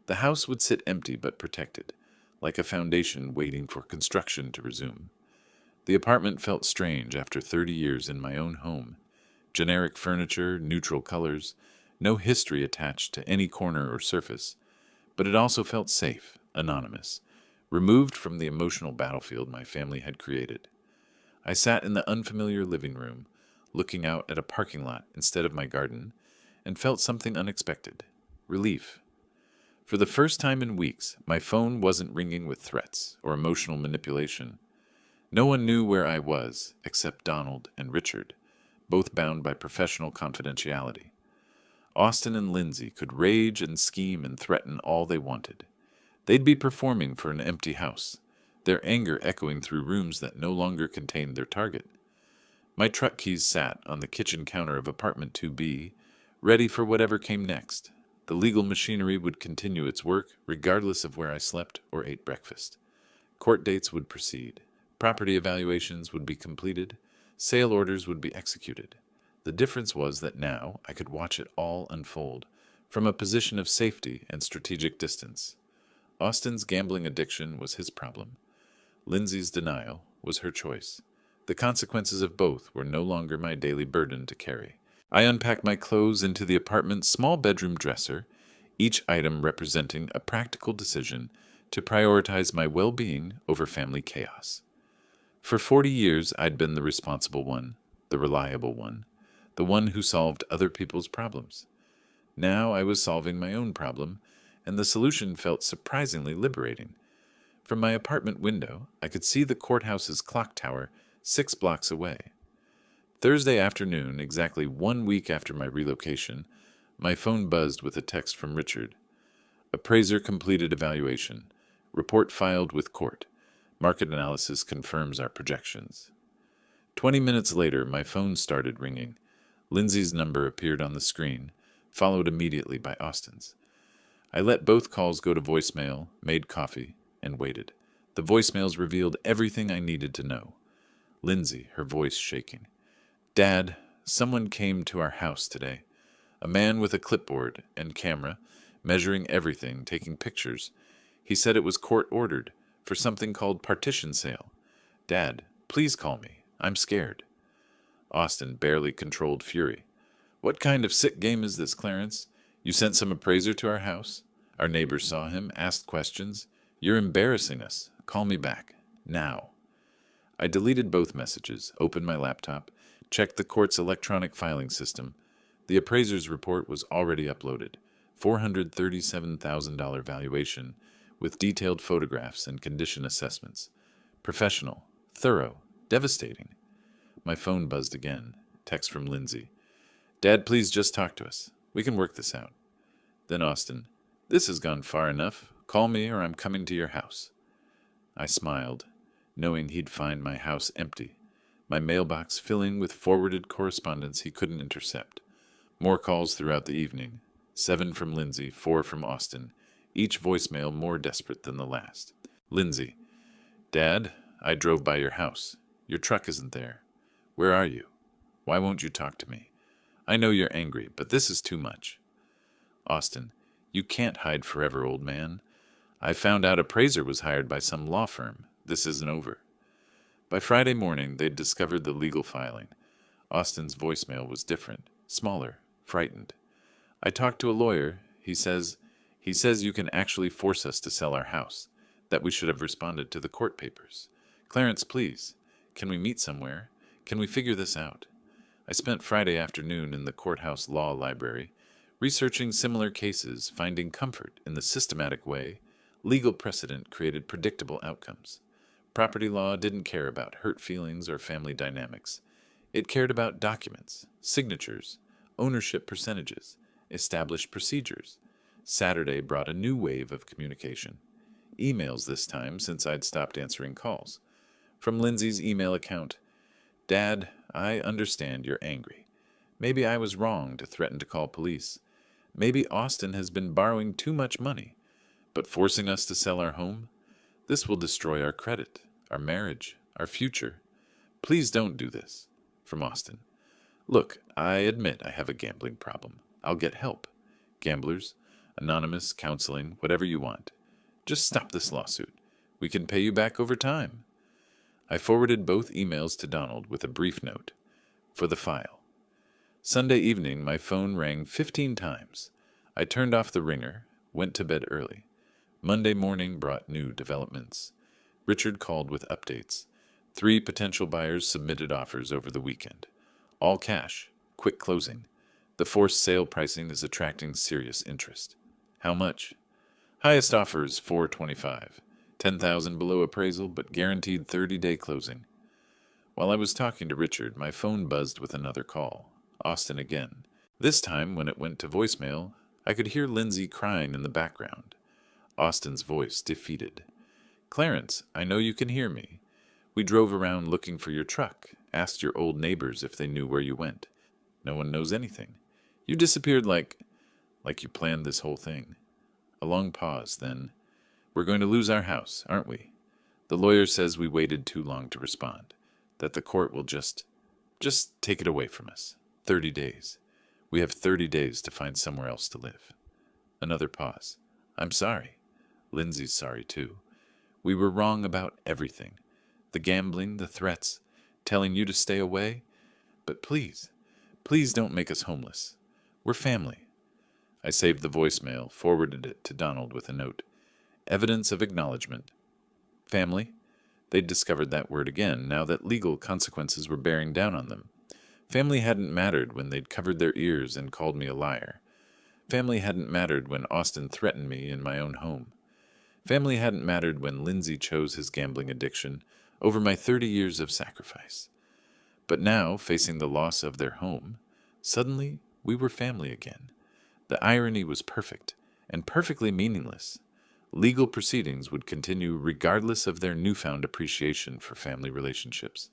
S1: The house would sit empty but protected, like a foundation waiting for construction to resume. The apartment felt strange after 30 years in my own home. Generic furniture, neutral colors, no history attached to any corner or surface, but it also felt safe, anonymous, removed from the emotional battlefield my family had created. I sat in the unfamiliar living room, looking out at a parking lot instead of my garden, and felt something unexpected: relief. For the first time in weeks, my phone wasn't ringing with threats or emotional manipulation. No one knew where I was, except Donald and Richard, both bound by professional confidentiality. Austin and Lindsay could rage and scheme and threaten all they wanted. They'd be performing for an empty house, their anger echoing through rooms that no longer contained their target. My truck keys sat on the kitchen counter of apartment 2B, ready for whatever came next. The legal machinery would continue its work regardless of where I slept or ate breakfast. Court dates would proceed. Property evaluations would be completed. Sale orders would be executed. The difference was that now I could watch it all unfold, from a position of safety and strategic distance. Austin's gambling addiction was his problem. Lindsay's denial was her choice. The consequences of both were no longer my daily burden to carry. I unpacked my clothes into the apartment's small bedroom dresser, each item representing a practical decision to prioritize my well-being over family chaos. For 40 years, I'd been the responsible one, the reliable one, the one who solved other people's problems. Now I was solving my own problem, and the solution felt surprisingly liberating. From my apartment window, I could see the courthouse's clock tower 6 blocks away. Thursday afternoon, exactly 1 week after my relocation, my phone buzzed with a text from Richard. Appraiser completed evaluation. Report filed with court. Market analysis confirms our projections. 20 minutes later, my phone started ringing. Lindsay's number appeared on the screen, followed immediately by Austin's. I let both calls go to voicemail, made coffee, and waited. The voicemails revealed everything I needed to know. Lindsay, her voice shaking. Dad, someone came to our house today. A man with a clipboard and camera, measuring everything, taking pictures. He said it was court-ordered for something called partition sale. Dad, please call me. I'm scared. Austin barely controlled fury. What kind of sick game is this, Clarence? You sent some appraiser to our house? Our neighbors saw him, asked questions. You're embarrassing us. Call me back. Now. I deleted both messages, opened my laptop, checked the court's electronic filing system. The appraiser's report was already uploaded. $437,000 valuation, with detailed photographs and condition assessments. Professional, thorough, devastating. My phone buzzed again. Text from Lindsay. Dad, please just talk to us. We can work this out. Then Austin. This has gone far enough. Call me or I'm coming to your house. I smiled, knowing he'd find my house empty, my mailbox filling with forwarded correspondence he couldn't intercept. More calls throughout the evening. 7 from Lindsay, 4 from Austin, each voicemail more desperate than the last. Lindsay. Dad, I drove by your house. Your truck isn't there. Where are you? Why won't you talk to me? I know you're angry, but this is too much. Austin. You can't hide forever, old man. I found out appraiser was hired by some law firm. This isn't over. By Friday morning, they'd discovered the legal filing. Austin's voicemail was different, smaller, frightened. I talked to a lawyer. He says you can actually force us to sell our house, that we should have responded to the court papers. Clarence, please, can we meet somewhere? Can we figure this out? I spent Friday afternoon in the courthouse law library, researching similar cases, finding comfort in the systematic way legal precedent created predictable outcomes. Property law didn't care about hurt feelings or family dynamics. It cared about documents, signatures, ownership percentages, established procedures. Saturday brought a new wave of communication. Emails this time, since I'd stopped answering calls. From Lindsay's email account. Dad, I understand you're angry. Maybe I was wrong to threaten to call police. Maybe Austin has been borrowing too much money. But forcing us to sell our home? This will destroy our credit, our marriage, our future. Please don't do this. From Austin. Look, I admit I have a gambling problem. I'll get help. Gamblers, anonymous, counseling, whatever you want. Just stop this lawsuit. We can pay you back over time. I forwarded both emails to Donald with a brief note. For the file. Sunday evening, my phone rang 15 times. I turned off the ringer, went to bed early. Monday morning brought new developments. Richard called with updates. 3 potential buyers submitted offers over the weekend. All cash, quick closing. The forced sale pricing is attracting serious interest. How much? Highest offer is $425. $10,000 below appraisal, but guaranteed 30-day closing. While I was talking to Richard, my phone buzzed with another call. Austin again. This time, when it went to voicemail, I could hear Lindsay crying in the background. Austin's voice defeated. Clarence, I know you can hear me. We drove around looking for your truck, asked your old neighbors if they knew where you went. No one knows anything. You disappeared like you planned this whole thing. A long pause, then. We're going to lose our house, aren't we? The lawyer says we waited too long to respond, that the court will just take it away from us. 30 days. We have 30 days to find somewhere else to live. Another pause. I'm sorry. Lindsay's sorry, too. We were wrong about everything. The gambling, the threats, telling you to stay away. But please don't make us homeless. We're family. I saved the voicemail, forwarded it to Donald with a note. Evidence of acknowledgement. Family? They'd discovered that word again, now that legal consequences were bearing down on them. Family hadn't mattered when they'd covered their ears and called me a liar. Family hadn't mattered when Austin threatened me in my own home. Family hadn't mattered when Lindsay chose his gambling addiction over my 30 years of sacrifice. But now, facing the loss of their home, suddenly we were family again. The irony was perfect, and perfectly meaningless. Legal proceedings would continue regardless of their newfound appreciation for family relationships.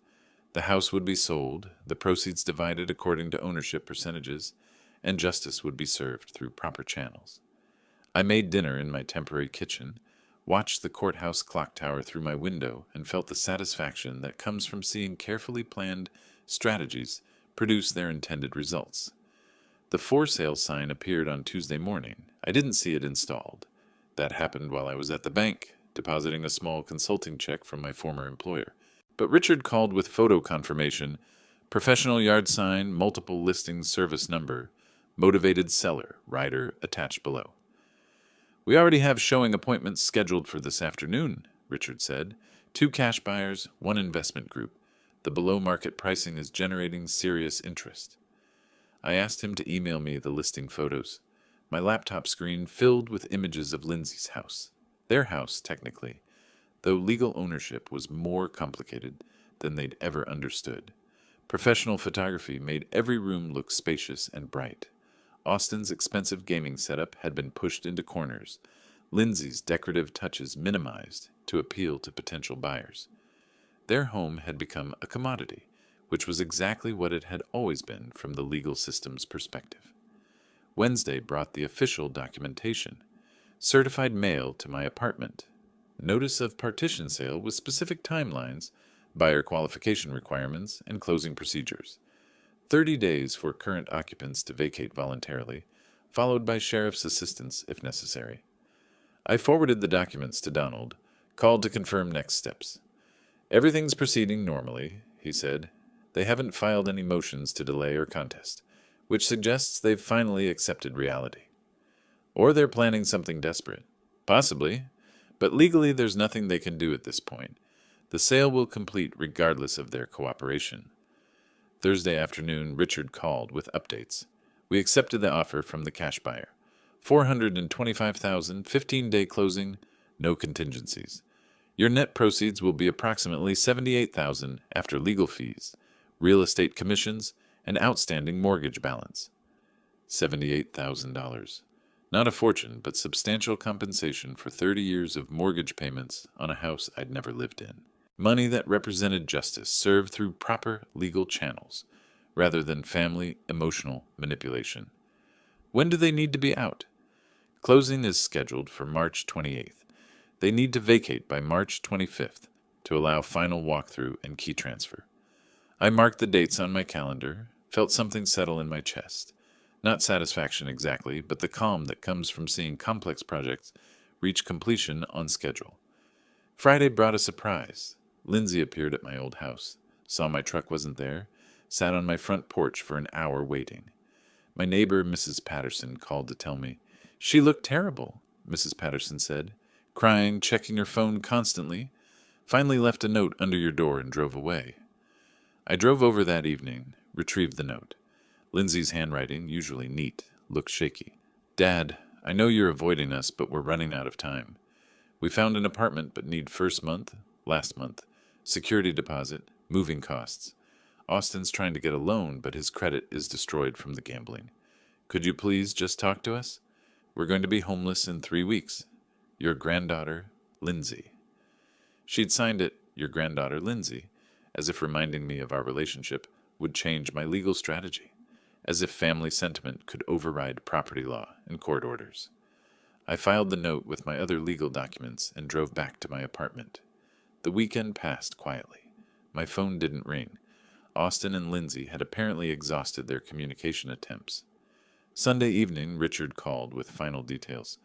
S1: The house would be sold, the proceeds divided according to ownership percentages, and justice would be served through proper channels. I made dinner in my temporary kitchen, watched the courthouse clock tower through my window, and felt the satisfaction that comes from seeing carefully planned strategies produce their intended results. The for sale sign appeared on Tuesday morning. I didn't see it installed. That happened while I was at the bank, depositing a small consulting check from my former employer. But Richard called with photo confirmation, professional yard sign, multiple listings service number, motivated seller, rider attached below. "We already have showing appointments scheduled for this afternoon," Richard said. "2 cash buyers, 1 investment group. The below-market pricing is generating serious interest." I asked him to email me the listing photos. My laptop screen filled with images of Lindsay's house. Their house, technically, though legal ownership was more complicated than they'd ever understood. Professional photography made every room look spacious and bright. Austin's expensive gaming setup had been pushed into corners, Lindsay's decorative touches minimized to appeal to potential buyers. Their home had become a commodity, which was exactly what it had always been from the legal system's perspective. Wednesday brought the official documentation, certified mail to my apartment, notice of partition sale with specific timelines, buyer qualification requirements, and closing procedures. 30 days for current occupants to vacate voluntarily, followed by sheriff's assistance if necessary. I forwarded the documents to Donald, called to confirm next steps. "Everything's proceeding normally," he said. "They haven't filed any motions to delay or contest, which suggests they've finally accepted reality. Or they're planning something desperate. Possibly, but legally there's nothing they can do at this point. The sale will complete regardless of their cooperation." Thursday afternoon, Richard called with updates. We accepted the offer from the cash buyer. $425,000, 15-day closing, no contingencies. Your net proceeds will be approximately $78,000 after legal fees, real estate commissions, and outstanding mortgage balance. $78,000. Not a fortune, but substantial compensation for 30 years of mortgage payments on a house I'd never lived in. Money that represented justice served through proper legal channels, rather than family emotional manipulation. When do they need to be out? Closing is scheduled for March 28th. They need to vacate by March 25th to allow final walkthrough and key transfer. I marked the dates on my calendar, felt something settle in my chest. Not satisfaction exactly, but the calm that comes from seeing complex projects reach completion on schedule. Friday brought a surprise. Lindsay appeared at my old house, saw my truck wasn't there, sat on my front porch for an hour waiting. My neighbor, Mrs. Patterson, called to tell me. "She looked terrible," Mrs. Patterson said, crying, checking her phone constantly. "Finally left a note under your door and drove away." I drove over that evening, retrieved the note. Lindsay's handwriting, usually neat, looked shaky. "Dad, I know you're avoiding us, but we're running out of time. We found an apartment but need first month, last month, security deposit, moving costs. Austin's trying to get a loan, but his credit is destroyed from the gambling. Could you please just talk to us? We're going to be homeless in 3 weeks. Your granddaughter, Lindsay." She'd signed it, "Your granddaughter, Lindsay," as if reminding me of our relationship would change my legal strategy, as if family sentiment could override property law and court orders. I filed the note with my other legal documents and drove back to my apartment. The weekend passed quietly. My phone didn't ring. Austin and Lindsay had apparently exhausted their communication attempts. Sunday evening, Richard called with final details.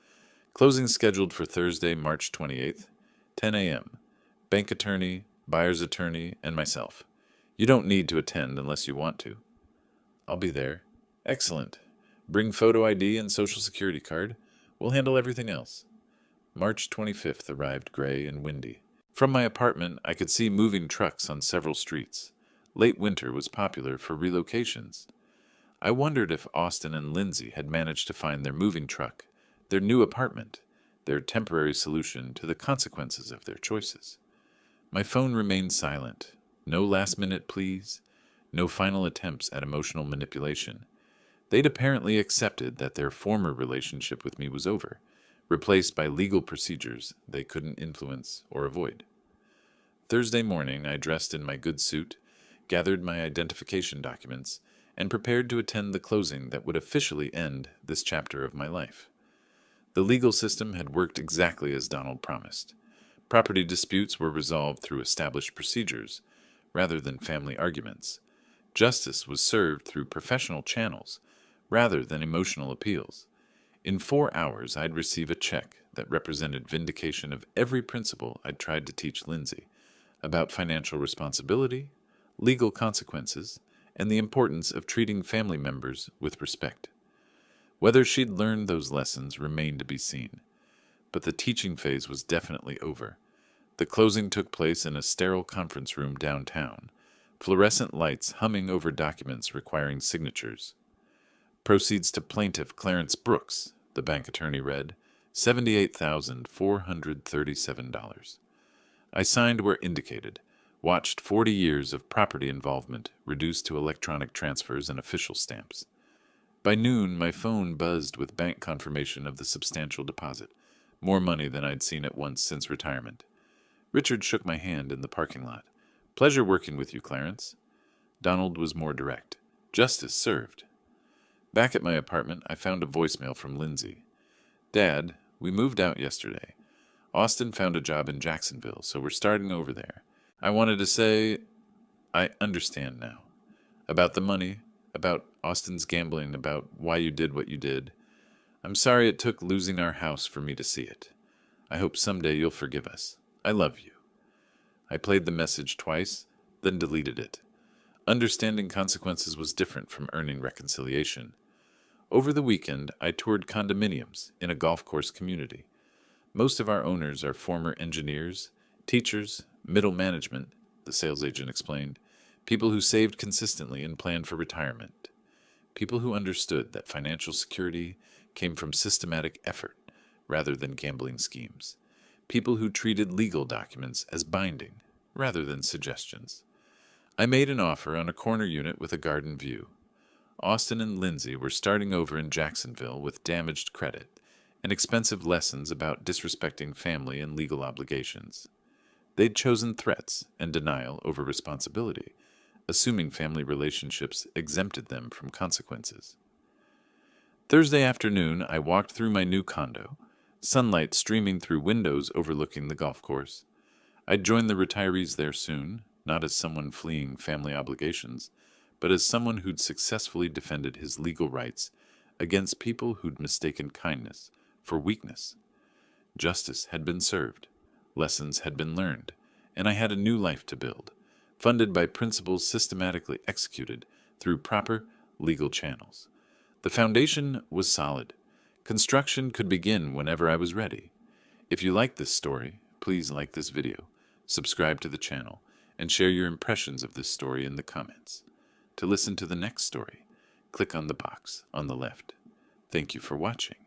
S1: Closing scheduled for Thursday, March 28th, 10 a.m. Bank attorney, buyer's attorney, and myself. You don't need to attend unless you want to. I'll be there. Excellent. Bring photo ID and social security card. We'll handle everything else. March 25th arrived gray and windy. From my apartment, I could see moving trucks on several streets. Late winter was popular for relocations. I wondered if Austin and Lindsay had managed to find their moving truck, their new apartment, their temporary solution to the consequences of their choices. My phone remained silent. No last-minute pleas, no final attempts at emotional manipulation. They'd apparently accepted that their former relationship with me was over, replaced by legal procedures they couldn't influence or avoid. Thursday morning, I dressed in my good suit, gathered my identification documents, and prepared to attend the closing that would officially end this chapter of my life. The legal system had worked exactly as Donald promised. Property disputes were resolved through established procedures, rather than family arguments. Justice was served through professional channels, rather than emotional appeals. In 4 hours, I'd receive a check that represented vindication of every principle I'd tried to teach Lindsay about financial responsibility, legal consequences, and the importance of treating family members with respect. Whether she'd learned those lessons remained to be seen, but the teaching phase was definitely over. The closing took place in a sterile conference room downtown, fluorescent lights humming over documents requiring signatures. Proceeds to plaintiff Clarence Brooks, the bank attorney read, $78,437. I signed where indicated, watched 40 years of property involvement reduced to electronic transfers and official stamps. By noon, my phone buzzed with bank confirmation of the substantial deposit, more money than I'd seen at once since retirement. Richard shook my hand in the parking lot. "Pleasure working with you, Clarence." Donald was more direct. "Justice served." Back at my apartment, I found a voicemail from Lindsay. "Dad, we moved out yesterday. Austin found a job in Jacksonville, so we're starting over there. I wanted to say I understand now. About the money, about Austin's gambling, about why you did what you did. I'm sorry it took losing our house for me to see it. I hope someday you'll forgive us. I love you." I played the message twice, then deleted it. Understanding consequences was different from earning reconciliation. Over the weekend, I toured condominiums in a golf course community. Most of our owners are former engineers, teachers, middle management, the sales agent explained, people who saved consistently and planned for retirement, people who understood that financial security came from systematic effort rather than gambling schemes, people who treated legal documents as binding rather than suggestions. I made an offer on a corner unit with a garden view. Austin and Lindsay were starting over in Jacksonville with damaged credit and expensive lessons about disrespecting family and legal obligations. They'd chosen threats and denial over responsibility, assuming family relationships exempted them from consequences. Thursday afternoon, I walked through my new condo, sunlight streaming through windows overlooking the golf course. I'd join the retirees there soon, not as someone fleeing family obligations, but as someone who'd successfully defended his legal rights against people who'd mistaken kindness for weakness. Justice had been served, lessons had been learned, and I had a new life to build, funded by principles systematically executed through proper legal channels. The foundation was solid. Construction could begin whenever I was ready. If you like this story, please like this video, subscribe to the channel, and share your impressions of this story in the comments. To listen to the next story, click on the box on the left. Thank you for watching.